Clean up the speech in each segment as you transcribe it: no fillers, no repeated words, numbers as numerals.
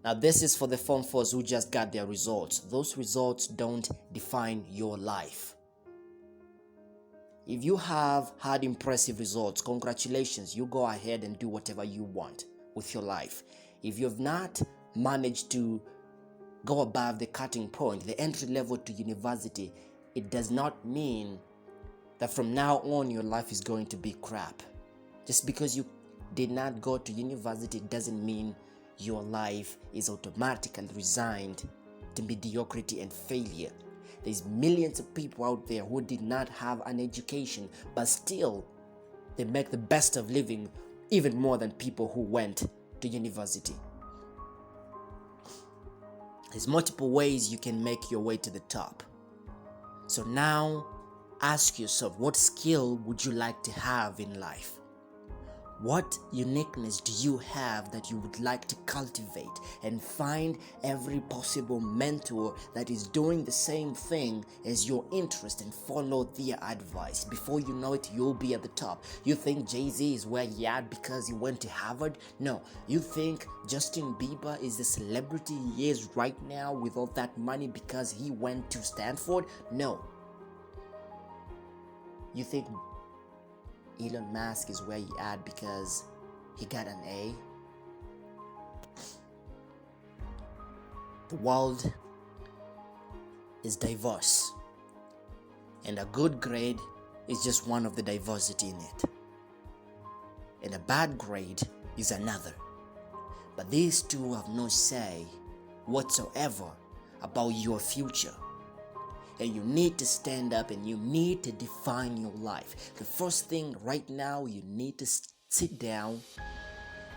Now, this is for the Form 4s who just got their results. Those results don't define your life. If you have had impressive results, congratulations, you go ahead and do whatever you want with your life. If you've not managed to go above the cutting point, the entry level to university, it does not mean that from now on your life is going to be crap. Just because you did not go to university doesn't mean your life is automatically resigned to mediocrity and failure. There's millions of people out there who did not have an education, but still they make the best of living even more than people who went to university. There's multiple ways you can make your way to the top. So now ask yourself, what skill would you like to have in life? What uniqueness do you have that you would like to cultivate? And find every possible mentor that is doing the same thing as your interest and follow their advice. Before you know it, you'll be at the top. You think Jay-Z is where he at because he went to Harvard? No. You think Justin Bieber is the celebrity he is right now with all that money because he went to Stanford? No. You think Elon Musk is where he at because he got an A? The world is diverse, and a good grade is just one of the diversity in it, and a bad grade is another. But these two have no say whatsoever about your future. And you need to stand up and you need to define your life. The first thing right now, you need to sit down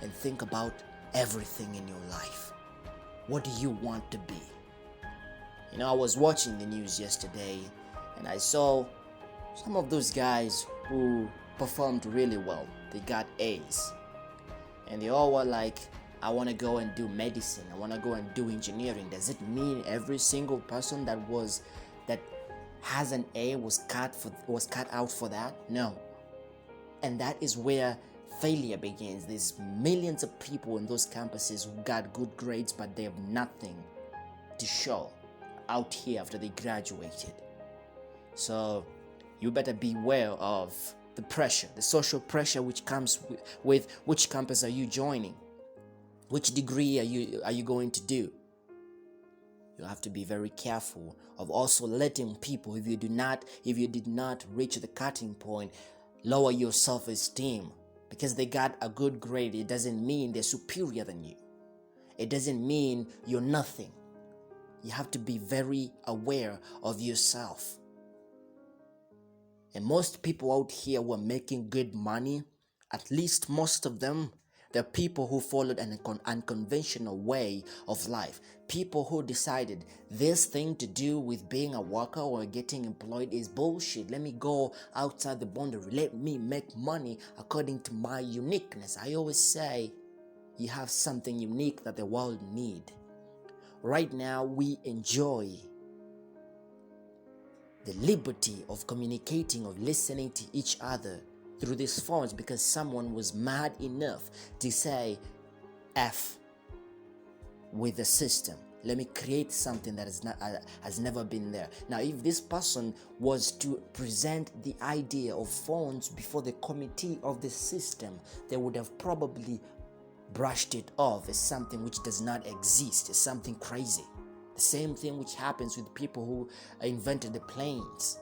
and think about everything in your life. What do you want to be? You know, I was watching the news yesterday and I saw some of those guys who performed really well. They got A's. And they all were like, I want to go and do medicine. I want to go and do engineering. Does it mean every single person that has an A was cut out for that? No. And that is where failure begins. There's millions of people in those campuses who got good grades, but they have nothing to show out here after they graduated. So you better beware of the pressure, the social pressure which comes with which campus are you joining? Which degree are you going to do? You have to be very careful of also letting people, if you did not reach the cutting point, lower your self-esteem. Because they got a good grade, it doesn't mean they're superior than you. It doesn't mean you're nothing. You have to be very aware of yourself. And most people out here who are making good money, at least most of them, they're people who followed an unconventional way of life. People who decided this thing to do with being a worker or getting employed is bullshit. Let me go outside the boundary. Let me make money according to my uniqueness. I always say you have something unique that the world needs. Right now, we enjoy the liberty of communicating, of listening to each other through these phones because someone was mad enough to say F with the system. Let me create something that has never been there. Now, if this person was to present the idea of phones before the committee of the system, they would have probably brushed it off as something which does not exist, as something crazy. The same thing which happens with people who invented the planes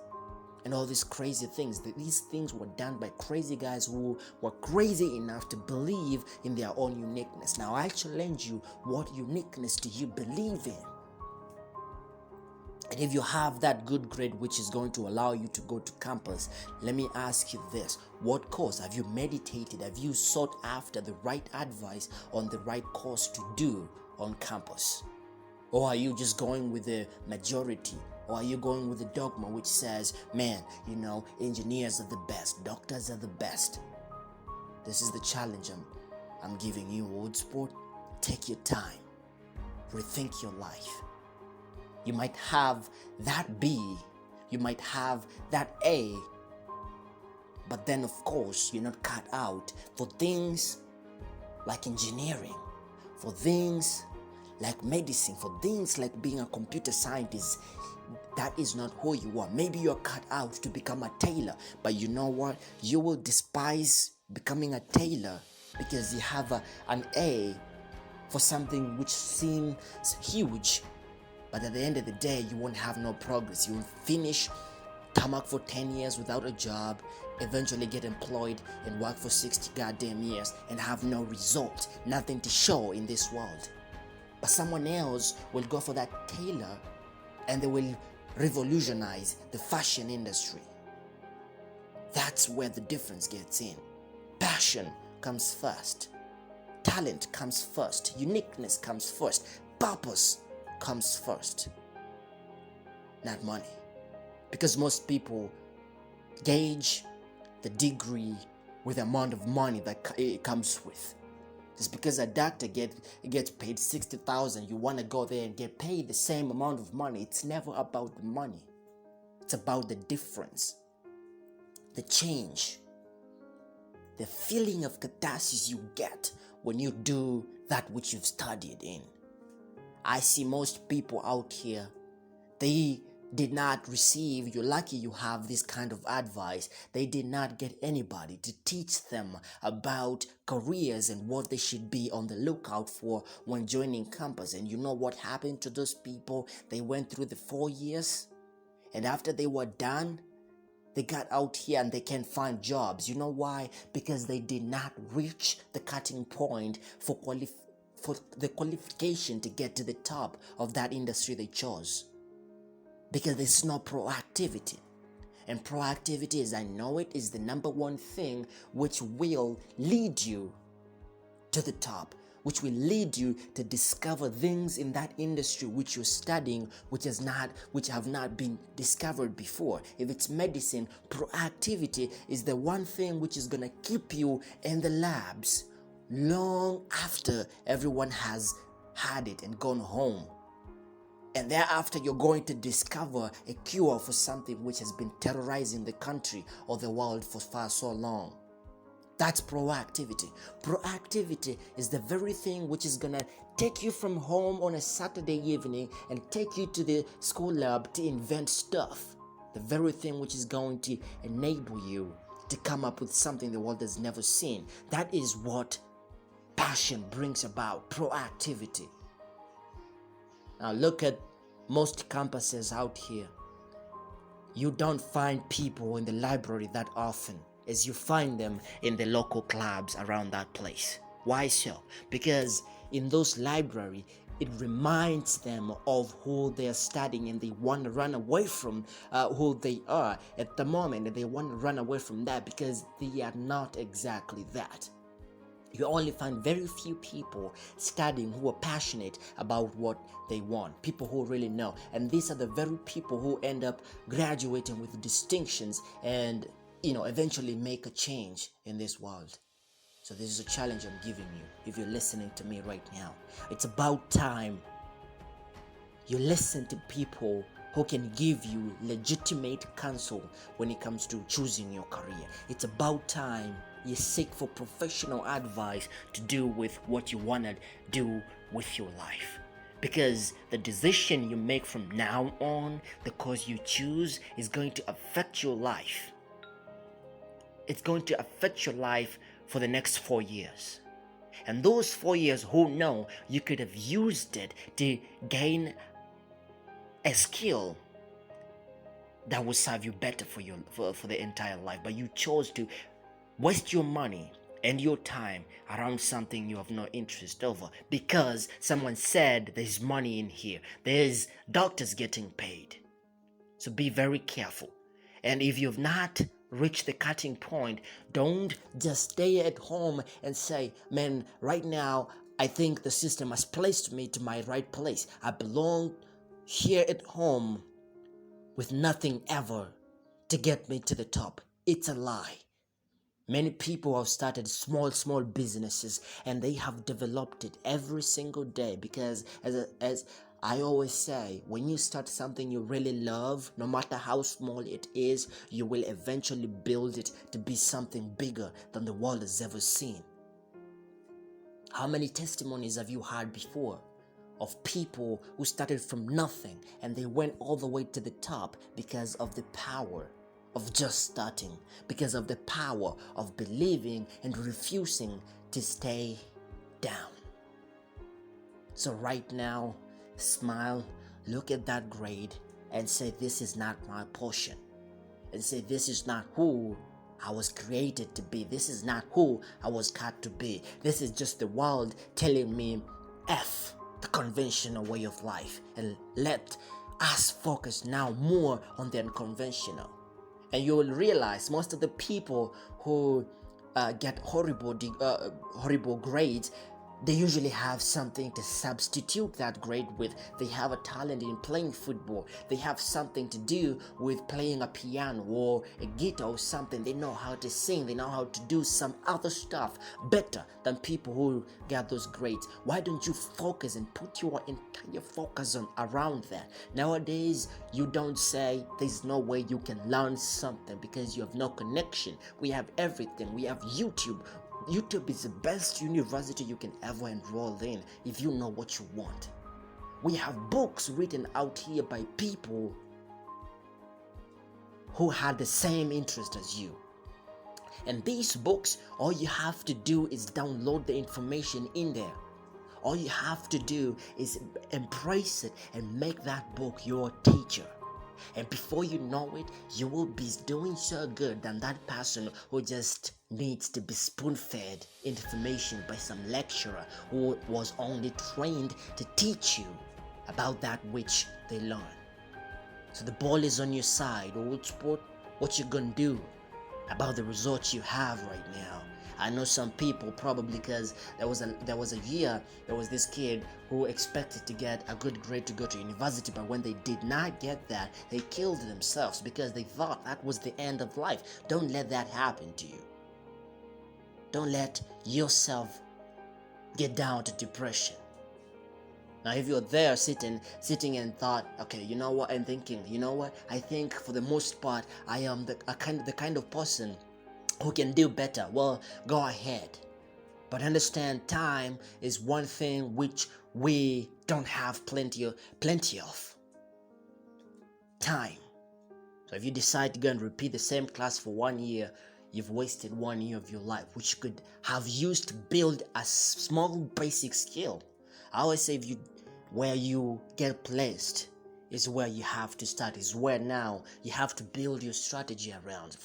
and all these crazy things. These things were done by crazy guys who were crazy enough to believe in their own uniqueness. Now I challenge you, what uniqueness do you believe in? And if you have that good grade which is going to allow you to go to campus, let me ask you this. What course? Have you meditated? Have you sought after the right advice on the right course to do on campus? Or are you just going with the majority? Or are you going with the dogma which says, man, engineers are the best, doctors are the best? This is the challenge I'm giving you, old sport. Take your time. Rethink your life. You might have that B, you might have that A, but then of course you're not cut out for things like engineering, for things like medicine, for things like being a computer scientist. That is not who you are. Maybe you're cut out to become a tailor, but you know what? You will despise becoming a tailor because you have an A for something which seems huge, but at the end of the day, you won't have no progress. You will finish tarmac for 10 years without a job, eventually get employed and work for 60 goddamn years and have no result, nothing to show in this world. But someone else will go for that tailor and they will revolutionize the fashion industry. That's where the difference gets in. Passion comes first. Talent comes first. Uniqueness comes first. Purpose comes first. Not money. Because most people gauge the degree with the amount of money that it comes with. Just because a doctor gets paid 60,000, you want to go there and get paid the same amount of money. It's never about the money. It's about the difference, the change, the feeling of catharsis you get when you do that which you've studied in. I see most people out here, they did not receive, you're lucky you have this kind of advice. They did not get anybody to teach them about careers and what they should be on the lookout for when joining campus. And you know what happened to those people? They went through the 4 years, and after they were done, they got out here and they can't find jobs. You know why? Because they did not reach the cutting point for the qualification to get to the top of that industry they chose. Because there's no proactivity. And proactivity, as I know it, is the number one thing which will lead you to the top, which will lead you to discover things in that industry which you're studying, which have not been discovered before. If it's medicine, proactivity is the one thing which is gonna keep you in the labs long after everyone has had it and gone home. And thereafter, you're going to discover a cure for something which has been terrorizing the country or the world for far so long. That's proactivity. Proactivity is the very thing which is going to take you from home on a Saturday evening and take you to the school lab to invent stuff. The very thing which is going to enable you to come up with something the world has never seen. That is what passion brings about, proactivity. Now look at most campuses out here. You don't find people in the library that often as you find them in the local clubs around that place. Why so? Because in those libraries, it reminds them of who they are studying and they want to run away from who they are at the moment, and they want to run away from that because they are not exactly that. You only find very few people studying who are passionate about what they want, people who really know. And these are the very people who end up graduating with distinctions and, eventually make a change in this world. So this is a challenge I'm giving you if you're listening to me right now. It's about time you listen to people who can give you legitimate counsel when it comes to choosing your career. It's about time you seek for professional advice to do with what you want to do with your life. Because the decision you make from now on, the course you choose, is going to affect your life. It's going to affect your life for the next 4 years. And those 4 years, who know, you could have used it to gain a skill that will serve you better for the entire life. But you chose to waste your money and your time around something you have no interest over because someone said there's money in here. There's doctors getting paid. So be very careful. And if you've not reached the cutting point, don't just stay at home and say, man, right now, I think the system has placed me to my right place. I belong here at home with nothing ever to get me to the top. It's a lie. Many people have started small businesses and they have developed it every single day because as I always say, when you start something you really love, no matter how small it is, you will eventually build it to be something bigger than the world has ever seen. How many testimonies have you heard before of people who started from nothing and they went all the way to the top because of the power of just starting, because of the power of believing and refusing to stay down. So right now, smile, look at that grade and say, this is not my portion. And say, this is not who I was created to be. This is not who I was cut to be. This is just the world telling me F the conventional way of life, and let us focus now more on the unconventional. And you will realize most of the people who get horrible grades, they usually have something to substitute that grade with. They have a talent in playing football. They have something to do with playing a piano or a guitar or something. They know how to sing. They know how to do some other stuff better than people who get those grades. Why don't you focus and put your entire focus on around that? Nowadays, you don't say there's no way you can learn something because you have no connection. We have everything. We have YouTube. YouTube is the best university you can ever enroll in if you know what you want. We have books written out here by people who had the same interest as you. And these books, all you have to do is download the information in there. All you have to do is embrace it and make that book your teacher. And before you know it, you will be doing so good than that person who just needs to be spoon-fed information by some lecturer who was only trained to teach you about that which they learn. So the ball is on your side. Old sport, what you gonna do about the results you have right now? I know some people probably because there was this kid who expected to get a good grade to go to university, but when they did not get that, they killed themselves because they thought that was the end of life. Don't let that happen to you. Don't let yourself get down to depression. Now, if you're there sitting and thought, okay, you know what, I'm thinking, you know what, I think for the most part, I am the kind of person who can do better. Well, go ahead. But understand, time is one thing which we don't have plenty of. Time. So if you decide to go and repeat the same class for 1 year, you've wasted 1 year of your life, which you could have used to build a small basic skill. I always say where you get placed is where you have to start, is where now you have to build your strategy around.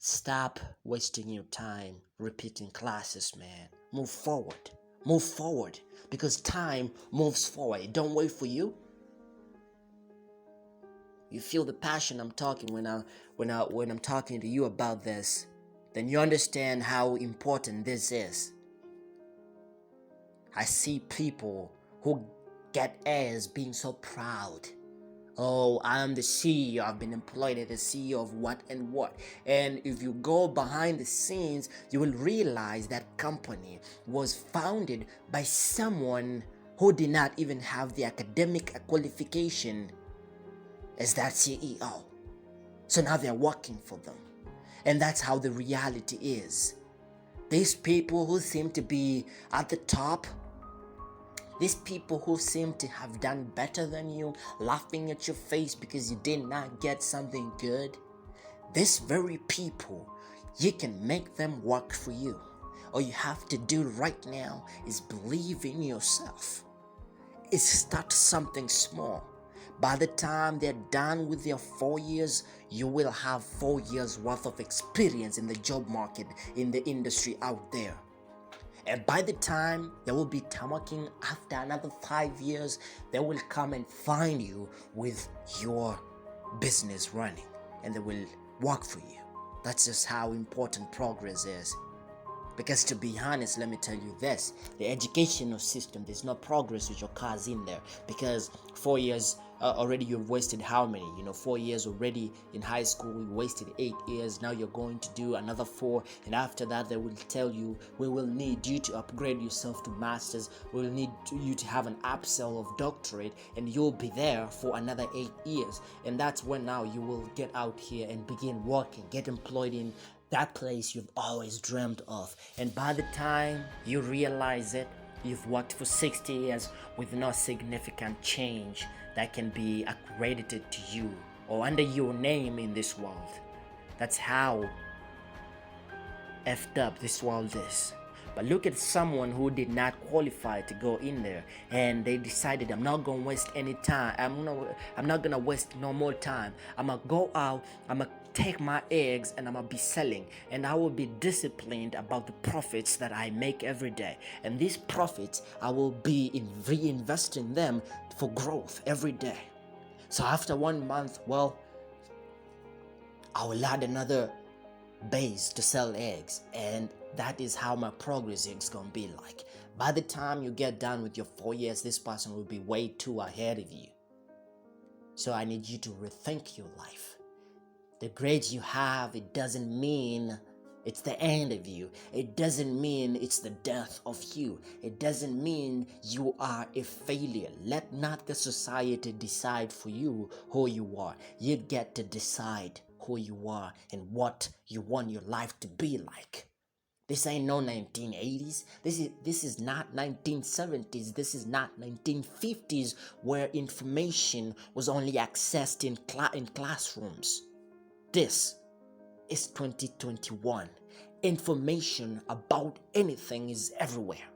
Stop wasting your time repeating classes, man. Move forward, because time moves forward. It don't wait for you. You feel the passion I'm talking when I'm talking to you about this, then you understand how important this is. I see people who get A's being so proud. Oh, I am the CEO. I've been employed as the CEO of what and what. And if you go behind the scenes, you will realize that company was founded by someone who did not even have the academic qualification as that CEO. So now they're working for them. And that's how the reality is. These people who seem to be at the top, these people who seem to have done better than you, laughing at your face because you did not get something good, these very people, you can make them work for you. All you have to do right now is believe in yourself. Is start something small. By the time they're done with their 4 years, you will have 4 years worth of experience in the job market, in the industry out there. And by the time they will be working after another 5 years, they will come and find you with your business running and they will work for you. That's just how important progress is. Because to be honest, let me tell you this, the educational system, there's no progress with your cars in there, because 4 years already you've wasted how many? 4 years already in high school, we wasted 8 years. Now you're going to do another 4, and after that they will tell you, we will need you to upgrade yourself to masters, we will need you to have an upsell of doctorate, and you'll be there for another 8 years. And that's when now you will get out here and begin working, get employed in that place you've always dreamed of. And by the time you realize it, You've worked for 60 years with no significant change that can be accredited to you or under your name in this world. That's how effed up this world is. But look at someone who did not qualify to go in there, and they decided, I'm not gonna waste any time. I'm not gonna waste no more time. I'm gonna go out, I'm gonna take my eggs, and I'm gonna be selling, and I will be disciplined about the profits that I make every day. And these profits, I will be reinvesting them for growth every day. So after 1 month, well, I will add another base to sell eggs, and that is how my progress is gonna be like. By the time you get done with your 4 years, this person will be way too ahead of you. So I need you to rethink your life. The grades you have, it doesn't mean it's the end of you. It doesn't mean it's the death of you. It doesn't mean you are a failure. Let not the society decide for you who you are. You get to decide who you are and what you want your life to be like. This ain't no 1980s. This is not 1970s. This is not 1950s where information was only accessed in classrooms. This is 2021. Information about anything is everywhere.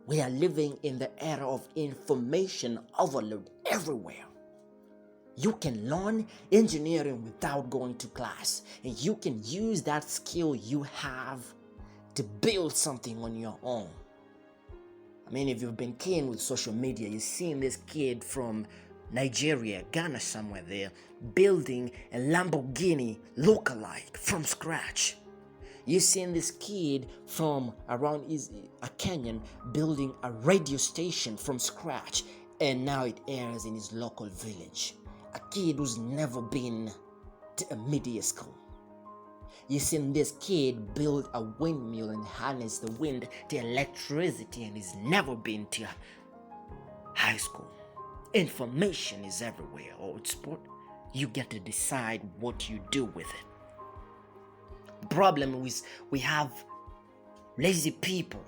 We are living in the era of information overload everywhere. You can learn engineering without going to class, and you can use that skill you have to build something on your own. I mean, if you've been keen with social media, you've seen this kid from Nigeria, Ghana, somewhere there, building a Lamborghini lookalike from scratch. You've seen this kid from around a Kenyan building a radio station from scratch, and now it airs in his local village. A kid who's never been to a media school. You've seen this kid build a windmill and harness the wind to electricity, and he's never been to high school. Information is everywhere, old sport. You get to decide what you do with it. The problem is we have lazy people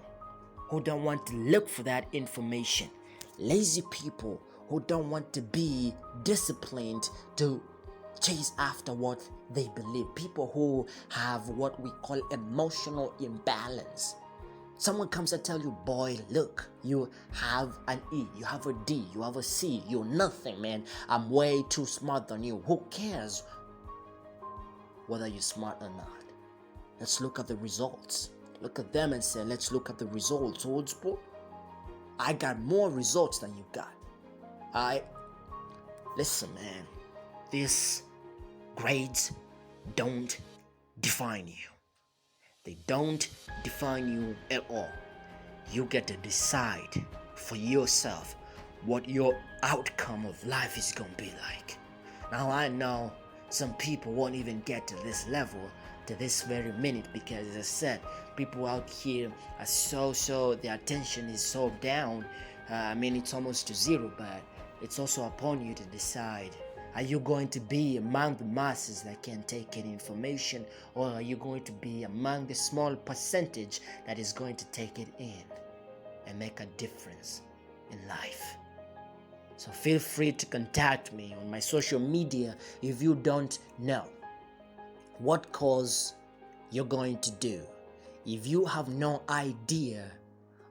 who don't want to look for that information. Lazy people who don't want to be disciplined to chase after what they believe. People who have what we call emotional imbalance. Someone comes and tell you, boy, look, you have an E, you have a D, you have a C, you're nothing, man. I'm way too smart than you. Who cares whether you're smart or not? Let's look at the results. Look at them and say, let's look at the results, old sport. I got more results than you got. Listen, man, these grades don't define you. They don't define you at all. You get to decide for yourself what your outcome of life is gonna be like. Now I know some people won't even get to this level to this very minute because, as I said, people out here are so their attention is so down. It's almost to zero, but it's also upon you to decide. Are you going to be among the masses that can take in information, or are you going to be among the small percentage that is going to take it in and make a difference in life? So feel free to contact me on my social media if you don't know what course you're going to do. If you have no idea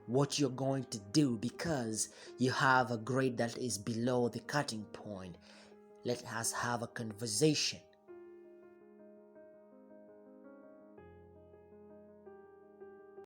what you're going to do because you have a grade that is below the cutting point, let us have a conversation